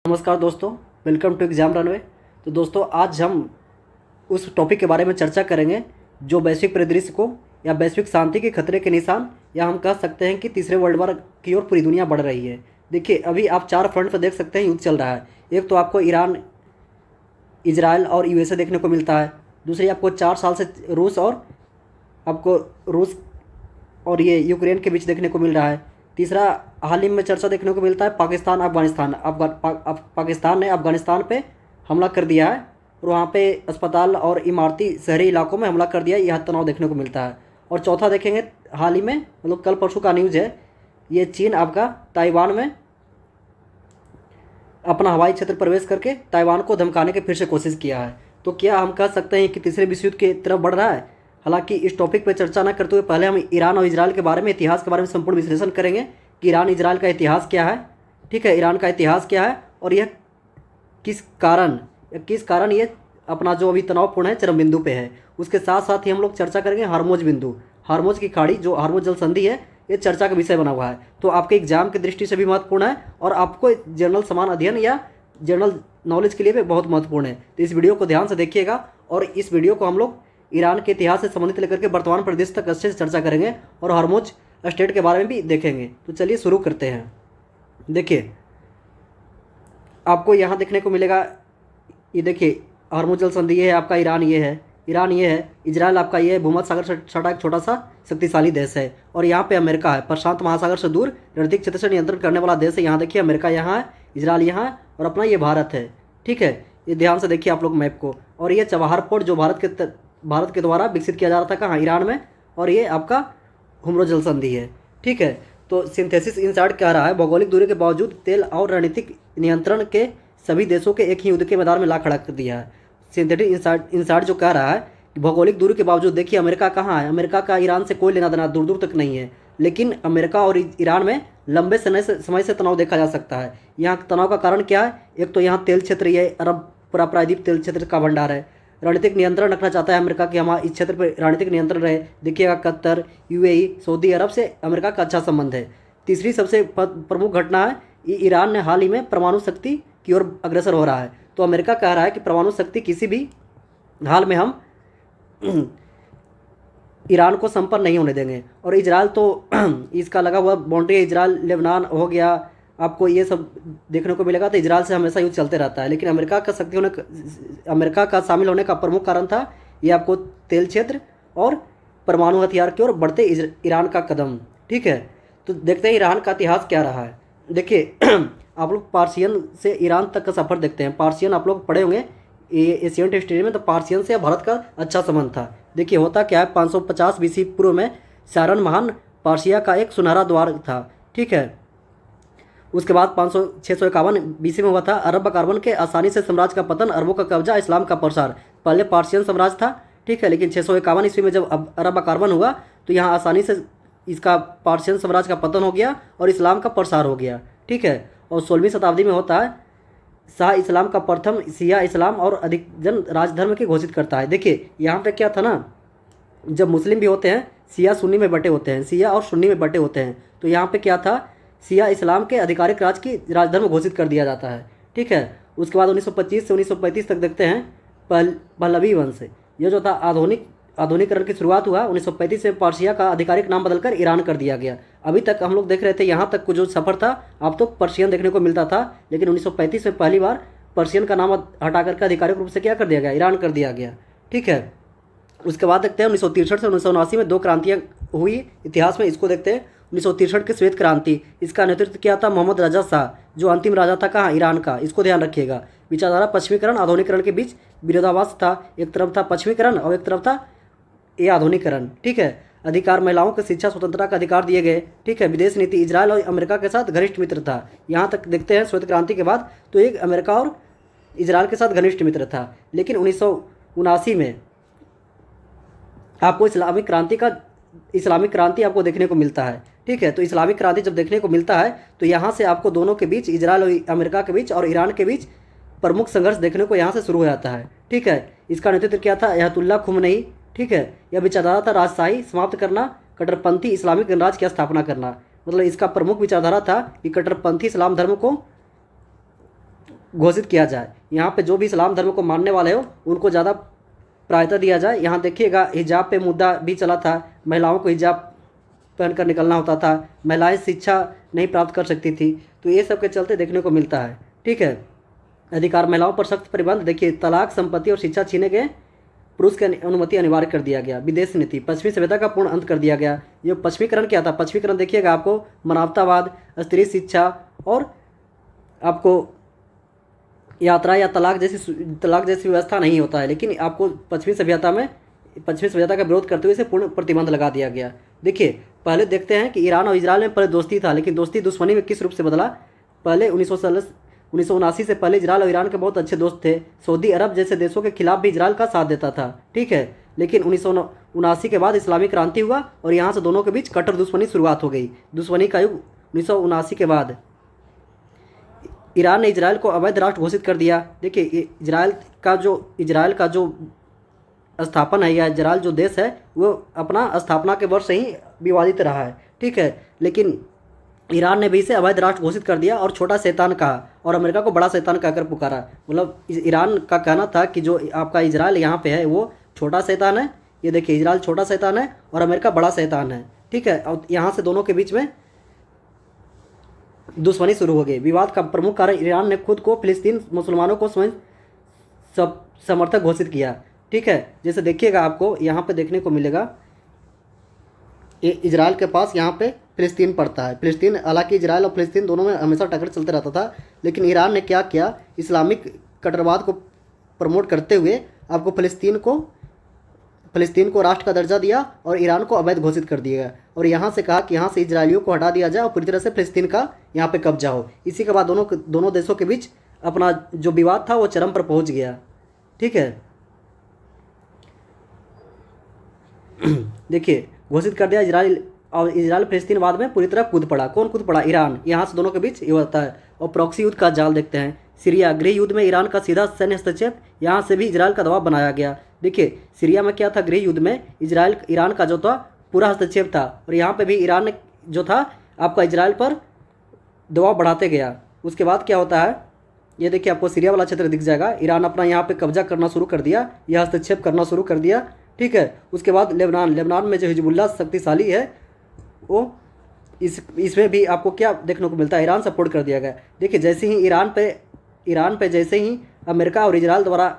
नमस्कार दोस्तों, welcome to exam runway. तो दोस्तों आज हम उस टॉपिक के बारे में चर्चा करेंगे जो वैश्विक परिदृश्य को या वैश्विक शांति के खतरे के निशान या हम कह सकते हैं कि तीसरे वर्ल्ड वार की ओर पूरी दुनिया बढ़ रही है। देखिए अभी आप चार फ्रंट पर देख सकते हैं युद्ध चल रहा है। एक तो आपको ईरान, इजराइल और यूएसए देखने को मिलता है। दूसरी आपको 4 साल से रूस और ये यूक्रेन के बीच देखने को मिल रहा है। तीसरा हाल ही में चर्चा देखने को मिलता है पाकिस्तान अफगानिस्तान। पाकिस्तान ने अफगानिस्तान पे हमला कर दिया है और वहाँ पे अस्पताल और इमारती शहरी इलाकों में हमला कर दिया है। यह तनाव देखने को मिलता है। और चौथा देखेंगे हाल ही में मतलब कल परसों का न्यूज़ है, ये चीन आपका ताइवान में अपना हवाई क्षेत्र प्रवेश करके ताइवान को धमकाने की फिर से कोशिश किया है। तो क्या हम कह सकते हैं कि तीसरे विश्व युद्ध की तरफ बढ़ रहा है? हालांकि इस टॉपिक पर चर्चा न करते हुए पहले हम ईरान और इजराइल के बारे में, इतिहास के बारे में संपूर्ण विश्लेषण करेंगे कि ईरान इजराइल का इतिहास क्या है। ठीक है, ईरान का इतिहास क्या है और यह किस कारण ये अपना जो अभी तनावपूर्ण है चरम बिंदु पे है। उसके साथ साथ ही हम लोग चर्चा करेंगे हार्मोज बिंदु, हार्मोज की खाड़ी जो हार्मोज जल संधि है, ये चर्चा का विषय बना हुआ है। तो आपके एग्जाम की दृष्टि से भी महत्वपूर्ण है और आपको जनरल समान अध्ययन या जनरल नॉलेज के लिए भी बहुत महत्वपूर्ण है। तो इस वीडियो को ध्यान से देखिएगा और इस वीडियो को हम लोग ईरान के इतिहास से संबंधित लेकर के वर्तमान परिदृश्य तक अच्छे से चर्चा करेंगे और हार्मोज स्टेट के बारे में भी देखेंगे। तो चलिए शुरू करते हैं। देखिए आपको यहाँ देखने को मिलेगा, ये देखिए हार्मोज जल संधि ये है आपका, ईरान ये है, इजराइल आपका ये है, भूमध्य सागर से सटा एक छोटा सा शक्तिशाली देश है। और यहाँ पे अमेरिका है, प्रशांत महासागर से दूर रणनीतिक क्षेत्र से नियंत्रण करने वाला देश है। यहाँ देखिए अमेरिका यहाँ है, इजराइल यहाँ है और अपना ये भारत है। ठीक है, ये ध्यान से देखिए आप लोग मैप को। और ये चबहार पोर्ट जो भारत के द्वारा विकसित किया जा रहा था कहाँ, ईरान में। और ये आपका हुर्मुज़ जल संधि है। ठीक है, तो सिंथेसिस इनसाइड कह रहा है भौगोलिक दूरी के बावजूद तेल और रणनीतिक नियंत्रण के सभी देशों के एक ही युद्ध के मैदान में ला खड़ा कर दिया है। सिंथेटिक इनसाइड जो कह रहा है कि भौगोलिक दूरी के बावजूद, देखिए अमेरिका कहाँ है, अमेरिका का ईरान से कोई लेना देना दूर दूर तक नहीं है, लेकिन अमेरिका और ईरान में लंबे समय से तनाव देखा जा सकता है। यहाँ तनाव का कारण क्या है? एक तो यहाँ तेल क्षेत्र, ये अरब पूरा प्रायद्वीप तेल क्षेत्र का भंडार है। रणनीतिक नियंत्रण रखना चाहता है अमेरिका कि हमारे इस क्षेत्र पर रणनीतिक नियंत्रण रहे। देखिएगा कतर, यूएई, सऊदी अरब से अमेरिका का अच्छा संबंध है। तीसरी सबसे प्रमुख घटना है ईरान ने हाल ही में परमाणु शक्ति की ओर अग्रसर हो रहा है। तो अमेरिका कह रहा है कि परमाणु शक्ति किसी भी हाल में हम ईरान को संपर्क नहीं होने देंगे। और इजराइल तो इसका लगा हुआ बाउंड्री है, इजराइल लेबनान हो गया, आपको ये सब देखने को मिलेगा। तो इजराइल से हमेशा युद्ध चलते रहता है। लेकिन अमेरिका का शामिल होने का प्रमुख कारण था ये आपको तेल क्षेत्र और परमाणु हथियार की ओर बढ़ते ईरान का कदम। ठीक है, तो देखते हैं ईरान का इतिहास क्या रहा है। देखिए आप लोग पार्सियन से ईरान तक का सफ़र देखते हैं। पार्सियन आप लोग पढ़े होंगे एशियन हिस्ट्री में, तो पार्सियन से भारत का अच्छा संबंध था। देखिए होता क्या है, 550 बीसी पूर्व में सारण महान पार्सिया का एक सुनहरा द्वार था। ठीक है, उसके बाद 651 बीसी में हुआ था अरब कार्बन के आसानी से साम्राज्य का पतन, अरबों का कब्जा, इस्लाम का प्रसार। पहले पार्सियन साम्राज्य था। ठीक है, लेकिन 651 ईस्वी में जब अरब कार्बन हुआ तो यहाँ आसानी से इसका पार्सियन साम्राज्य का पतन हो गया और इस्लाम का प्रसार हो गया। ठीक है, और 16वीं शताब्दी में होता है शाह इस्लाम का प्रथम सिया इस्लाम और अधिक जन राजधर्म की घोषित करता है। देखिए यहाँ पे क्या था ना, जब मुस्लिम भी होते हैं सिया सुन्नी में बटे होते हैं, सिया और सुन्नी में बटे होते हैं। तो यहाँ पे क्या था, सिया इस्लाम के आधिकारिक राज की राजधर्म घोषित कर दिया जाता है। ठीक है, उसके बाद 1925 से 1935 तक देखते हैं पहलवी वंश। ये जो था आधुनिकरण की शुरुआत हुआ 1935 से। पार्सिया का आधिकारिक नाम बदलकर ईरान कर दिया गया। अभी तक हम लोग देख रहे थे यहाँ तक जो सफ़र था अब तो पर्शियन देखने को मिलता था, लेकिन 1935 में पहली बार पर्शियन का नाम हटा करके आधिकारिक रूप से क्या कर दिया गया, ईरान कर दिया गया। ठीक है, उसके बाद देखते हैं 1963 से 1979 में 2 क्रांतियाँ हुई इतिहास में। इसको देखते हैं 1963 की श्वेत क्रांति, इसका नेतृत्व किया था मोहम्मद रजा शाह, जो अंतिम राजा था कहाँ, ईरान का। इसको ध्यान रखिएगा। विचारधारा पश्चिमीकरण आधुनिकरण के बीच विरोधाभास था, एक तरफ था पश्चिमीकरण और एक तरफ था ये आधुनिकरण। ठीक है, अधिकार महिलाओं को शिक्षा स्वतंत्रता का अधिकार दिए गए। ठीक है, विदेश नीति इजराइल और अमेरिका के साथ घनिष्ठ मित्र था। यहाँ तक देखते हैं श्वेत क्रांति के बाद तो एक अमेरिका और इजराइल के साथ घनिष्ठ मित्र था। लेकिन 1979 में आपको इस्लामिक क्रांति आपको देखने को मिलता है। ठीक है, तो इस्लामिक क्रांति जब देखने को मिलता है तो यहाँ से आपको दोनों के बीच, इजराइल और अमेरिका के बीच और ईरान के बीच प्रमुख संघर्ष देखने को यहाँ से शुरू हो जाता है। ठीक है, इसका नेतृत्व किया था अयतुल्ला खुमनई। ठीक है, यह विचारधारा था राजशाही समाप्त करना, कट्टरपंथी इस्लामिक गणराज्य की स्थापना करना। मतलब इसका प्रमुख विचारधारा था कि कट्टरपंथी इस्लाम धर्म को घोषित किया जाए। यहाँ पे जो भी इस्लाम धर्म को मानने वाले हो उनको ज़्यादा प्रायता दिया जाए। यहाँ देखिएगा हिजाब पे मुद्दा भी चला था, महिलाओं को हिजाब पहनकर निकलना होता था, महिलाएं शिक्षा नहीं प्राप्त कर सकती थी, तो ये सब के चलते देखने को मिलता है। ठीक है, अधिकार महिलाओं पर सख्त प्रतिबंध। देखिए तलाक, संपत्ति और शिक्षा छीने गए, पुरुष की अनुमति अनिवार्य कर दिया गया। विदेश नीति, पश्चिमी सभ्यता का पूर्ण अंत कर दिया गया। ये पश्चिमीकरण क्या था? पश्चिमीकरण देखिएगा आपको मानवतावाद, स्त्री शिक्षा और आपको यात्रा या तलाक जैसी व्यवस्था नहीं होता है, लेकिन आपको पश्चिमी सभ्यता का विरोध करते हुए इसे पूर्ण प्रतिबंध लगा दिया गया। देखिए पहले देखते हैं कि ईरान और इजराइल में पहले दोस्ती था, लेकिन दोस्ती दुश्मनी में किस रूप से बदला। पहले 1979 से पहले इजराइल और ईरान के बहुत अच्छे दोस्त थे। सऊदी अरब जैसे देशों के खिलाफ भी इजराइल का साथ देता था। ठीक है, लेकिन 1979 के बाद इस्लामी क्रांति हुआ और यहाँ से दोनों के बीच कट्टर दुश्मनी शुरुआत हो गई। दुश्मनी का युग 1979 के बाद ईरान ने इजराइल को अवैध राष्ट्र घोषित कर दिया। देखिए इजराइल का जो स्थापन है या इजराइल जो देश है वो अपना स्थापना के वर्ष से ही विवादित रहा है। ठीक है, लेकिन ईरान ने भी इसे अवैध राष्ट्र घोषित कर दिया और छोटा शैतान कहा और अमेरिका को बड़ा शैतान कहकर पुकारा। मतलब ईरान का कहना था कि जो आपका इजराइल यहाँ पे है वो छोटा शैतान है। ये देखिए इजराइल छोटा शैतान है और अमेरिका बड़ा शैतान है। ठीक है, और यहाँ से दोनों के बीच में दुश्मनी शुरू हो गई। विवाद का प्रमुख कारण ईरान ने खुद को फिलिस्तीन मुसलमानों को स्वयं समर्थक घोषित किया। ठीक है, जैसे देखिएगा आपको यहाँ पे देखने को मिलेगा इजराइल के पास यहाँ पे फिलिस्तीन पड़ता है। फिलिस्तीन, हालांकि इजराइल और फिलिस्तीन दोनों में हमेशा टक्कर चलते रहता था, लेकिन ईरान ने क्या किया, इस्लामिक कट्टरवाद को प्रमोट करते हुए आपको फिलिस्तीन को राष्ट्र का दर्जा दिया और ईरान को अवैध घोषित कर दिया और यहाँ से कहा कि यहाँ से इजरायलियों को हटा दिया जाए और पूरी तरह से फिलिस्तीन का यहाँ पे कब्जा हो। इसी के बाद दोनों देशों के बीच अपना जो विवाद था वो चरम पर पहुँच गया। ठीक है, देखिए घोषित कर दिया इजराइल फिलिस्तीन वाद में पूरी तरह कूद पड़ा। कौन कूद पड़ा? ईरान। यहाँ से दोनों के बीच ये होता है। और प्रॉक्सी युद्ध का जाल देखते हैं। सीरिया, गृह युद्ध में ईरान का सीधा सैन्य हस्तक्षेप, यहाँ से भी इजराइल का दबाव बनाया गया। देखिए सीरिया में क्या था, गृह युद्ध में ईरान का जो था पूरा हस्तक्षेप था और यहाँ पे भी ईरान ने जो था आपका इजराइल पर दबाव बढ़ाते गया। उसके बाद क्या होता है, ये देखिए आपको सीरिया वाला क्षेत्र दिख जाएगा। ईरान अपना यहाँ पे कब्जा करना शुरू कर दिया, यह हस्तक्षेप करना शुरू कर दिया। ठीक है, उसके बाद लेबनान में जो हिजबुल्लाह शक्तिशाली है वो इसमें भी आपको क्या देखने को मिलता है, ईरान सपोर्ट कर दिया गया। देखिए जैसे ही ईरान पे जैसे ही अमेरिका और इजराइल द्वारा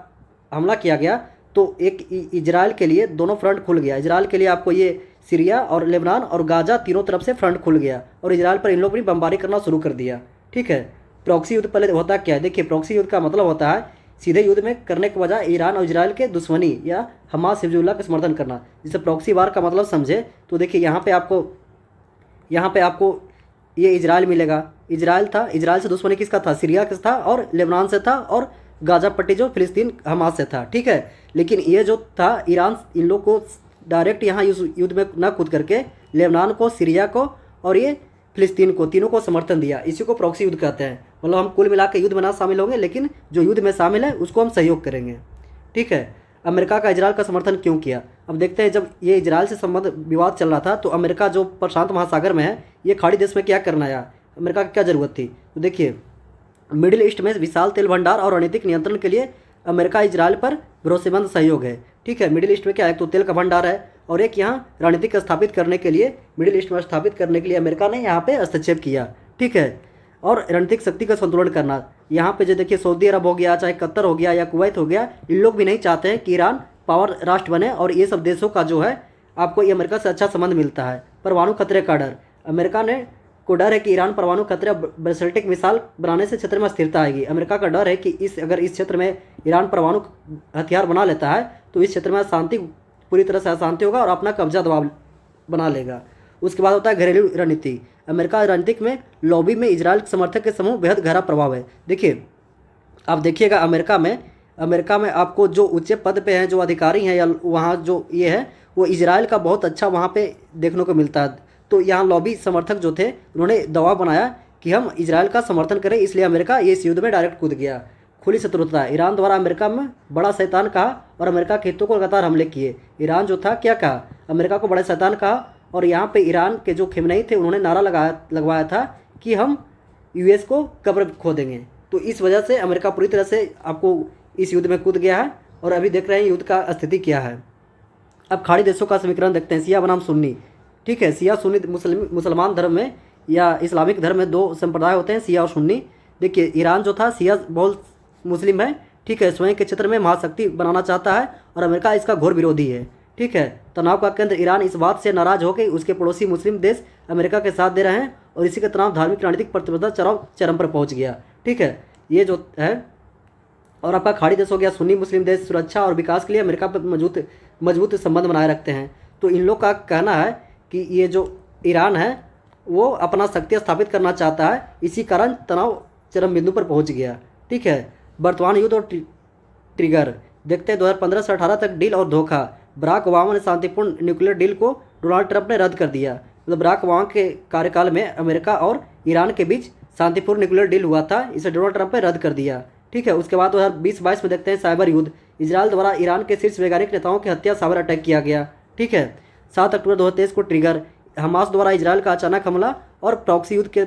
हमला किया गया तो एक इजराइल के लिए दोनों फ्रंट खुल गया। इजराइल के लिए आपको ये सीरिया और लेबनान और गाजा तीनों तरफ से फ्रंट खुल गया और इजराइल पर इन लोग भी बमबारी करना शुरू कर दिया। ठीक है, प्रॉक्सी युद्ध पहले होता क्या है, देखिए प्रॉक्सी युद्ध का मतलब होता है सीधे युद्ध में करने के बजाय ईरान और इजराइल के दुश्मनी या हमास हिजबुल्लाह का समर्थन करना। जिसे प्रॉक्सी वार का मतलब समझे तो देखिए यहाँ पे आपको ये इजराइल मिलेगा। इजराइल से दुश्मनी किसका था? सीरिया का था और लेबनान से था और गाजा पट्टी जो फिलिस्तीन हमास से था। ठीक है, लेकिन ये जो था ईरान इन लोग को डायरेक्ट यहाँ युद्ध में न कूद करके लेबनान को, सीरिया को और ये फिलिस्तीन को, तीनों को समर्थन दिया। इसी को प्रॉक्सी युद्ध कहते हैं। मतलब हम कुल मिला के युद्ध में ना शामिल होंगे, लेकिन जो युद्ध में शामिल है उसको हम सहयोग करेंगे। ठीक है, अमेरिका का इजराइल का समर्थन क्यों किया? अब देखते हैं, जब ये इजराइल से संबंध विवाद चल रहा था तो अमेरिका जो प्रशांत महासागर में है, ये खाड़ी देश में क्या करना आया, अमेरिका की क्या ज़रूरत थी? तो देखिए मिडिल ईस्ट में विशाल तेल भंडार और रणनीतिक नियंत्रण के लिए अमेरिका इजराइल पर भरोसेमंद सहयोग है। ठीक है, मिडिल ईस्ट में क्या है, तो तेल का भंडार है और एक यहाँ रणनीतिक स्थापित करने के लिए, मिडिल ईस्ट में स्थापित करने के लिए अमेरिका ने यहाँ पे हस्तक्षेप किया। ठीक है, और रणनीतिक शक्ति का संतुलन करना। यहाँ पे जो देखिए सऊदी अरब हो गया, चाहे कतर हो गया या कुवैत हो गया, इन लोग भी नहीं चाहते हैं कि ईरान पावर राष्ट्र बने और ये सब देशों का जो है आपको ये अमेरिका से अच्छा संबंध मिलता है। परमाणु खतरे का डर, अमेरिका को डर है कि ईरान परमाणु खतरे बैलिस्टिक मिसाइल बनाने से क्षेत्र में स्थिरता आएगी। अमेरिका का डर है कि अगर इस क्षेत्र में ईरान परमाणु हथियार बना लेता है तो इस क्षेत्र में शांति पूरी तरह से अशांति होगा और अपना कब्जा दबाव बना लेगा। उसके बाद होता है घरेलू रणनीति। अमेरिका रणनीतिक में लॉबी में इजराइल समर्थक के समूह बेहद गहरा प्रभाव है। देखिए आप देखिएगा अमेरिका में आपको जो ऊंचे पद पे हैं, जो अधिकारी हैं या वहाँ जो ये है, वो इजराइल का बहुत अच्छा वहाँ पे देखने को मिलता है। तो यहाँ लॉबी समर्थक जो थे उन्होंने दबाव बनाया कि हम इजराइल का समर्थन करें, इसलिए अमेरिका ये इस युद्ध में डायरेक्ट कूद गया। खुली शत्रुता, ईरान द्वारा अमेरिका में बड़ा शैतान कहा और अमेरिका के हितों को लगातार हमले किए। ईरान जो था क्या कहा, अमेरिका को बड़ा शैतान कहा और यहाँ पे ईरान के जो खिमनई थे उन्होंने नारा लगवाया था कि हम यूएस को कब्र खोदेंगे। तो इस वजह से अमेरिका पूरी तरह से आपको इस युद्ध में कूद गया है और अभी देख रहे हैं युद्ध का स्थिति क्या है। अब खाड़ी देशों का समीकरण देखते हैं। शिया बनाम सुन्नी, ठीक है। शिया सुन्नी मुसलमान धर्म में या इस्लामिक धर्म में दो संप्रदाय होते हैं, शिया और सुन्नी। देखिए ईरान जो था शिया बहुत मुस्लिम है, ठीक है, स्वयं के क्षेत्र में महाशक्ति बनाना चाहता है और अमेरिका इसका घोर विरोधी है, ठीक है। तनाव का केंद्र ईरान इस बात से नाराज होकर उसके पड़ोसी मुस्लिम देश अमेरिका के साथ दे रहे हैं और इसी के तनाव धार्मिक रणनीतिक प्रतिबद्धता चरम पर पहुंच गया, ठीक है, ये जो है। और आपका खाड़ी देश हो गया सुन्नी मुस्लिम देश सुरक्षा और विकास के लिए अमेरिका पर मजबूत संबंध बनाए रखते हैं। तो इन लोग का कहना है कि ये जो ईरान है वो अपना शक्ति स्थापित करना चाहता है, इसी कारण तनाव चरम बिंदु पर पहुंच गया, ठीक है। वर्तमान युद्ध और ट्रिगर देखते हैं। 2015 से 18 तक डील और धोखा। बराक ओबामा ने शांतिपूर्ण न्यूक्लियर डील को डोनाल्ड ट्रंप ने रद्द कर दिया। मतलब बराक ओबामा के कार्यकाल में अमेरिका और ईरान के बीच शांतिपूर्ण न्यूक्लियर डील हुआ था, इसे डोनाल्ड ट्रंप ने रद्द कर दिया, ठीक है। उसके बाद 2020-22 में देखते हैं साइबर युद्ध। इजरायल द्वारा ईरान के शीर्ष वैज्ञानिक नेताओं की हत्या, साइबर अटैक किया गया, ठीक है। 7 अक्टूबर 2023 को ट्रिगर। हमास द्वारा इजरायल का अचानक हमला और प्रॉक्सी युद्ध के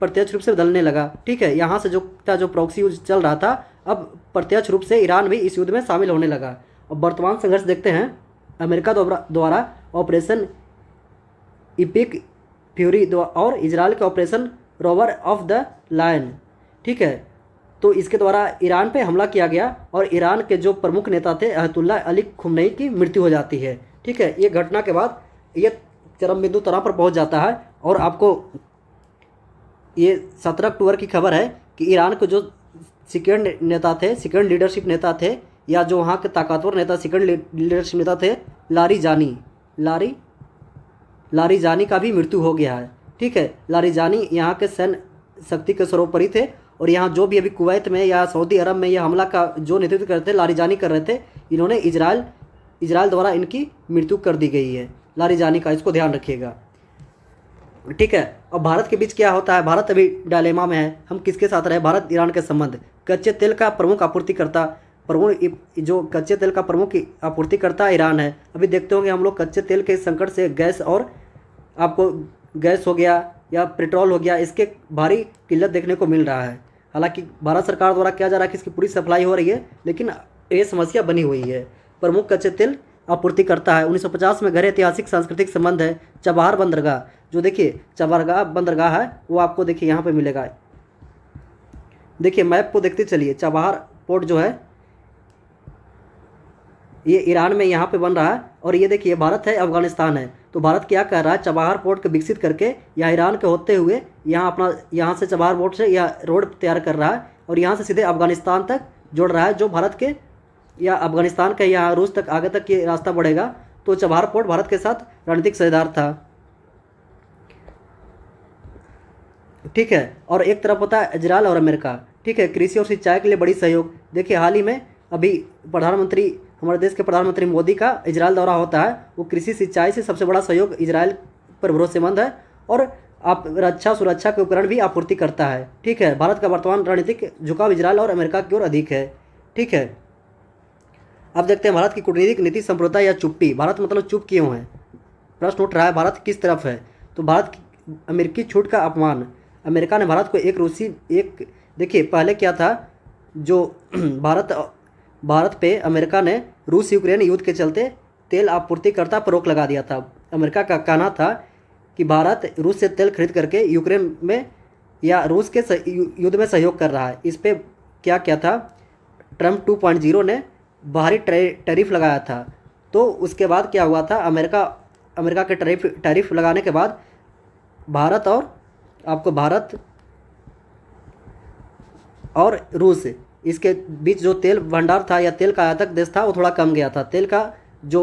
प्रत्यक्ष रूप से बदलने लगा, ठीक है। यहाँ से जो प्रॉक्सी युद्ध चल रहा था अब प्रत्यक्ष रूप से ईरान भी इस युद्ध में शामिल होने लगा। और वर्तमान संघर्ष देखते हैं। अमेरिका द्वारा ऑपरेशन इपिक फ्यूरी और इजरायल के operation roar of the lion, ठीक है। तो इसके द्वारा ईरान पे हमला किया गया और ईरान के जो प्रमुख नेता थे अयतुल्ला अली खुमनई की मृत्यु हो जाती है, ठीक है। ये घटना के बाद ये चरम बिंदु तनाव पर पहुंच जाता है। और आपको ये 17 अक्टूबर की खबर है कि ईरान के जो सेकंड नेता थे, सेकंड लीडरशिप नेता थे, या जो वहाँ के ताकतवर नेता सेकंड लीडरशिप नेता थे लारिजानी का भी मृत्यु हो गया है, ठीक है। लारिजानी यहाँ के सैन्य शक्ति के सर्वोपरि थे और यहाँ जो भी अभी कुवैत में या सऊदी अरब में यह हमला का जो नेतृत्व कर रहे थे लारिजानी कर रहे थे। इन्होंने इजरायल द्वारा इनकी मृत्यु कर दी गई है, लारिजानी का, इसको ध्यान रखिएगा, ठीक है। और भारत के बीच क्या होता है, भारत अभी डायलेमा में है, हम किसके साथ रहे। भारत ईरान के संबंध। कच्चे तेल का प्रमुख आपूर्तिकर्ता ईरान है। अभी देखते होंगे हम लोग कच्चे तेल के संकट से गैस और आपको गैस हो गया या पेट्रोल हो गया, इसके भारी किल्लत देखने को मिल रहा है। हालांकि भारत सरकार द्वारा किया जा रहा है कि इसकी पूरी सप्लाई हो रही है, लेकिन ये समस्या बनी हुई है। प्रमुख कच्चे तेल आपूर्तिकर्ता है। 1950 में गहरे ऐतिहासिक सांस्कृतिक संबंध है। चबाहार बंदरगाह, जो देखिए चबाहार बंदरगाह है वो आपको देखिए यहाँ पे मिलेगा। देखिए मैप को देखते चलिए। चबाहार पोर्ट जो है ये ईरान में यहाँ पे बन रहा है और ये देखिए भारत है, अफगानिस्तान है। तो भारत क्या कर रहा है, चबाहार पोर्ट को विकसित करके या ईरान के होते हुए यहाँ से चबाहार पोर्ट से या रोड तैयार कर रहा है और यहाँ से सीधे अफगानिस्तान तक जोड़ रहा है, जो भारत के या अफगानिस्तान के या रूस तक आगे तक ये रास्ता बढ़ेगा। तो चबाहार पोर्ट भारत के साथ रणनीतिक साझेदार था, ठीक है। और एक तरफ होता है इजरायल और अमेरिका, ठीक है। कृषि और सिंचाई के लिए बड़ी सहयोग। देखिए हाल ही में अभी हमारे देश के प्रधानमंत्री मोदी का इजरायल दौरा होता है। वो कृषि सिंचाई से सबसे बड़ा सहयोग इजरायल पर भरोसेमंद है और आप रक्षा सुरक्षा के उपकरण भी आपूर्ति करता है, ठीक है। भारत का वर्तमान रणनीतिक झुकाव इजरायल और अमेरिका की ओर अधिक है, ठीक है। अब देखते हैं भारत की कूटनीतिक नीति संप्रभुता या चुप्पी। भारत मतलब चुप क्यों है, प्रश्न उठ रहा है। भारत किस तरफ है, तो भारत अमेरिकी छूट का अपमान। अमेरिका ने भारत को देखिए पहले क्या था, जो भारत पे अमेरिका ने रूस यूक्रेन युद्ध के चलते तेल आपूर्तिकर्ता पर रोक लगा दिया था। अमेरिका का कहना था कि भारत रूस से तेल खरीद करके यूक्रेन में या रूस के युद्ध में सहयोग कर रहा है। इस पर क्या था, ट्रम्प 2.0 ने बाहरी टैरिफ लगाया था। तो उसके बाद क्या हुआ था, अमेरिका के टैरिफ लगाने के बाद भारत और रूस इसके बीच जो तेल भंडार था या तेल का आयातक देश था वो थोड़ा कम गया था, तेल का जो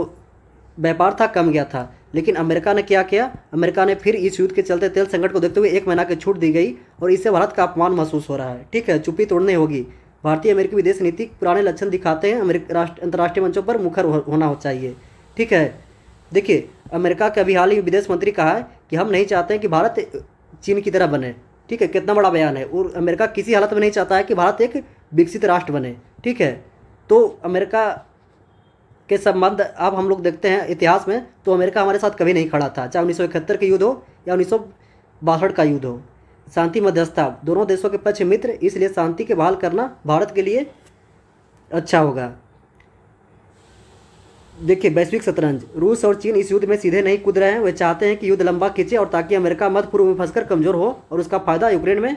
व्यापार था कम गया था। लेकिन अमेरिका ने क्या किया, अमेरिका ने फिर इस युद्ध के चलते तेल संकट को देखते हुए 1 महीना की छूट दी गई और इससे भारत का अपमान महसूस हो रहा है, ठीक है। चुप्पी तोड़नी होगी। भारतीय अमेरिकी विदेश नीति पुराने लक्षण दिखाते हैं, अंतर्राष्ट्रीय मंचों पर मुखर होना चाहिए, ठीक है। देखिए अमेरिका के अभी हाल ही विदेश मंत्री कहा है कि हम नहीं चाहते हैं कि भारत चीन की तरह बने, ठीक है। कितना बड़ा बयान है। और अमेरिका किसी हालत में नहीं चाहता है कि भारत एक विकसित राष्ट्र बने, ठीक है। तो अमेरिका के संबंध अब हम लोग देखते हैं इतिहास में, तो अमेरिका हमारे साथ कभी नहीं खड़ा था, चाहे 1971 का युद्ध हो या 1962 का युद्ध हो। शांति मध्यस्थता, दोनों देशों के पक्ष मित्र, इसलिए शांति के बहाल करना भारत के लिए अच्छा होगा। देखिए वैश्विक शतरंज, रूस और चीन इस युद्ध में सीधे नहीं कूद रहे हैं, वे चाहते हैं कि युद्ध लंबा खींचे और ताकि अमेरिका मध्य पूर्व में फंसकर कमज़ोर हो और उसका फ़ायदा यूक्रेन में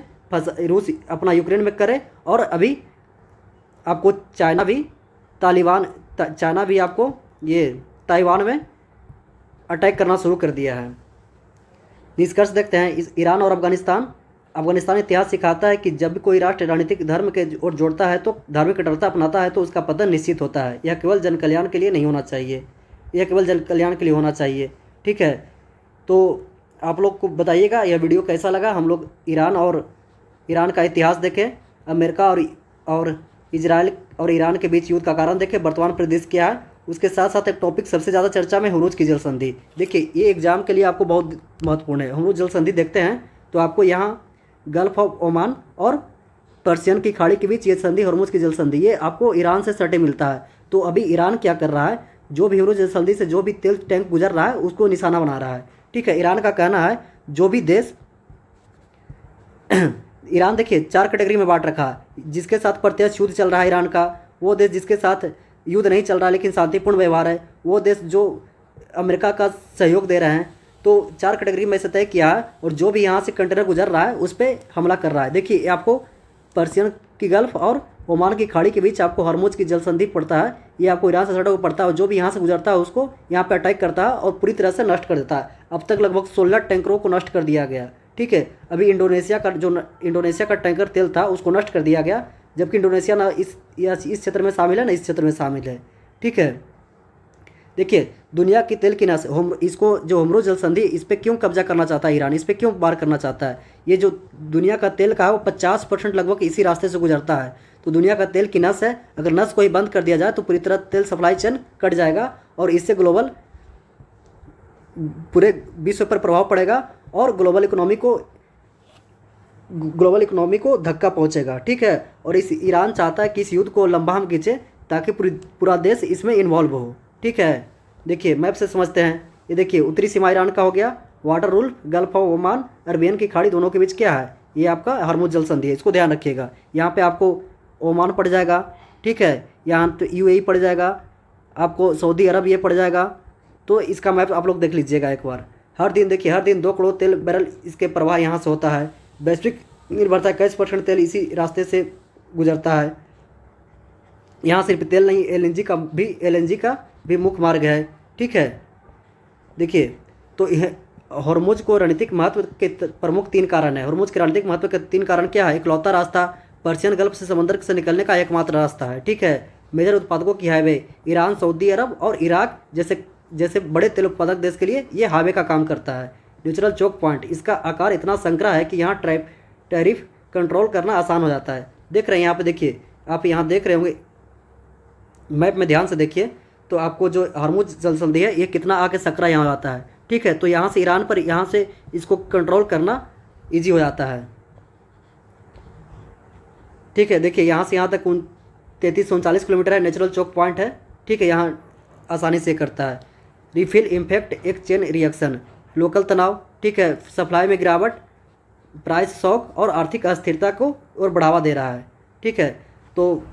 रूस अपना यूक्रेन में करे। और अभी आपको चाइना भी आपको ये ताइवान में अटैक करना शुरू कर दिया है। निष्कर्ष देखते हैं, इस ईरान और अफगानिस्तान इतिहास सिखाता है कि जब कोई राष्ट्र राजनीतिक धर्म के ओर जोड़ता है तो धार्मिक कट्टरता अपनाता है तो उसका पतन निश्चित होता है। यह केवल जन कल्याण के लिए नहीं होना चाहिए, यह केवल जन कल्याण के लिए होना चाहिए। ठीक है, तो आप लोग को बताइएगा यह वीडियो कैसा लगा। हम लोग ईरान का इतिहास देखें, अमेरिका और इजराइल और ईरान के बीच युद्ध का कारण देखें, वर्तमान परिदृश्य क्या है। उसके साथ साथ एक टॉपिक सबसे ज़्यादा चर्चा में, हुर्मुज़ की जल संधि। देखिए ये एग्जाम के लिए आपको बहुत महत्वपूर्ण है। हुर्मुज़ जल संधि देखते हैं तो आपको यहाँ गल्फ ऑफ ओमान और पर्शियन की खाड़ी के बीच ये संधि, हुर्मुज़ की जल संधि, ये आपको ईरान से सटे मिलता है। तो अभी ईरान क्या कर रहा है, जो भी हुर्मुज़ जल संधि से जो भी तेल टैंक गुजर रहा है उसको निशाना बना रहा है। ठीक है, ईरान का कहना है जो भी देश ईरान देखिए 4 कैटेगरी में बांट रखा है। जिसके साथ प्रत्यक्ष युद्ध चल रहा है ईरान का, वो देश जिसके साथ युद्ध नहीं चल रहा लेकिन शांतिपूर्ण व्यवहार है, वो देश जो अमेरिका का सहयोग दे रहे हैं। तो 4 कैटेगरी में से तय किया है और जो भी यहाँ से कंटेनर गुजर रहा है उस पर हमला कर रहा है। देखिए आपको पर्शियन की गल्फ और ओमान की खाड़ी के बीच आपको हुर्मुज़ की जल संधि पड़ता है, ये आपको ईरान से सटा हुआ पड़ता है और जो भी यहाँ से गुजरता है उसको यहाँ पे अटैक करता है और पूरी तरह से नष्ट कर देता है। अब तक लगभग 16 टैंकरों को नष्ट कर दिया गया। ठीक है, अभी इंडोनेशिया का टैंकर तेल था उसको नष्ट कर दिया गया, जबकि इंडोनेशिया ना इस क्षेत्र में शामिल है ना इस क्षेत्र में शामिल है। ठीक है, देखिए दुनिया की तेल की नस, इसको जो हुर्मुज़ जल संधि इस पर क्यों कब्जा करना चाहता है ईरान, इस पर क्यों वार करना चाहता है। ये जो दुनिया का तेल का है वो 50% लगभग इसी रास्ते से गुजरता है। तो दुनिया का तेल की नस है, अगर नस को ही बंद कर दिया जाए तो पूरी तरह तेल सप्लाई चेन कट जाएगा और इससे पूरे विश्व पर प्रभाव पड़ेगा और ग्लोबल इकोनॉमी को धक्का पहुंचेगा। ठीक है, और ईरान चाहता है कि इस युद्ध को लंबा हम खींचे ताकि पूरा देश इसमें इन्वॉल्व हो। ठीक है, देखिए मैप से समझते हैं। ये देखिए उत्तरी सीमा ईरान का हो गया, water rule, gulf of Oman, Arabian की खाड़ी, दोनों के बीच क्या है, ये आपका हुर्मुज़ जल संधि है, इसको ध्यान रखिएगा। यहाँ पे आपको ओमान पड़ जाएगा। ठीक है, यहाँ तो यूएई पड़ जाएगा, आपको सऊदी अरब ये पड़ जाएगा। तो इसका मैप आप लोग देख लीजिएगा एक बार। हर दिन देखिए, हर दिन 2 करोड़ तेल बैरल इसके प्रवाह यहाँ से होता है। वैश्विक निर्भरता 21% तेल इसी रास्ते से गुजरता है। यहाँ सिर्फ तेल नहीं, एलएनजी का भी मुख्य मार्ग है। ठीक है, देखिए तो यह हुर्मुज़ को रणनीतिक महत्व के प्रमुख 3 कारण है। हुर्मुज़ के रणनीतिक महत्व के 3 कारण क्या है, इकलौता रास्ता पर्शियन गल्फ से समंदर से निकलने का एकमात्र रास्ता है। ठीक है, मेजर उत्पादकों की हाईवे, ईरान, सऊदी अरब और इराक जैसे बड़े तेल उत्पादक देश के लिए ये हाईवे का काम करता है। न्यूट्रल चोक पॉइंट, इसका आकार इतना संकरा है कि यहाँ टैरिफ कंट्रोल करना आसान हो जाता है। देख रहे हैं यहाँ पे, देखिए आप यहाँ देख रहे होंगे मैप में, ध्यान से देखिए तो आपको जो हुर्मुज़ जल संधि है ये कितना आके सकरा यहाँ आता है। ठीक है, तो यहाँ से ईरान पर यहाँ से इसको कंट्रोल करना ईजी हो जाता है। ठीक है, देखिए यहाँ से यहाँ तक 3339 किलोमीटर है, नेचुरल चोक पॉइंट है। ठीक है, यहाँ आसानी से करता है। रिफिल इम्पैक्ट, एक चेन रिएक्शन, लोकल तनाव। ठीक है, सप्लाई में गिरावट, प्राइस शॉक और आर्थिक अस्थिरता को और बढ़ावा दे रहा है। ठीक है, तो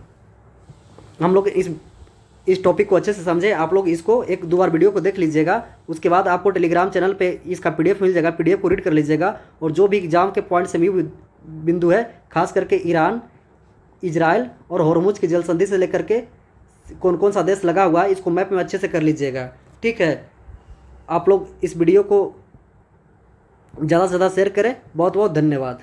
हम लोग इस टॉपिक को अच्छे से समझे। आप लोग इसको 1-2 बार वीडियो को देख लीजिएगा, उसके बाद आपको टेलीग्राम चैनल पे इसका PDF मिल जाएगा, PDF को रीड कर लीजिएगा और जो भी एग्जाम के पॉइंट से बिंदु है, खास करके ईरान, इजराइल और हुर्मुज़ की जल संधि से लेकर के कौन कौन सा देश लगा हुआ है, इसको मैप में अच्छे से कर लीजिएगा। ठीक है, आप लोग इस वीडियो को ज़्यादा से ज़्यादा शेयर करें। बहुत बहुत धन्यवाद।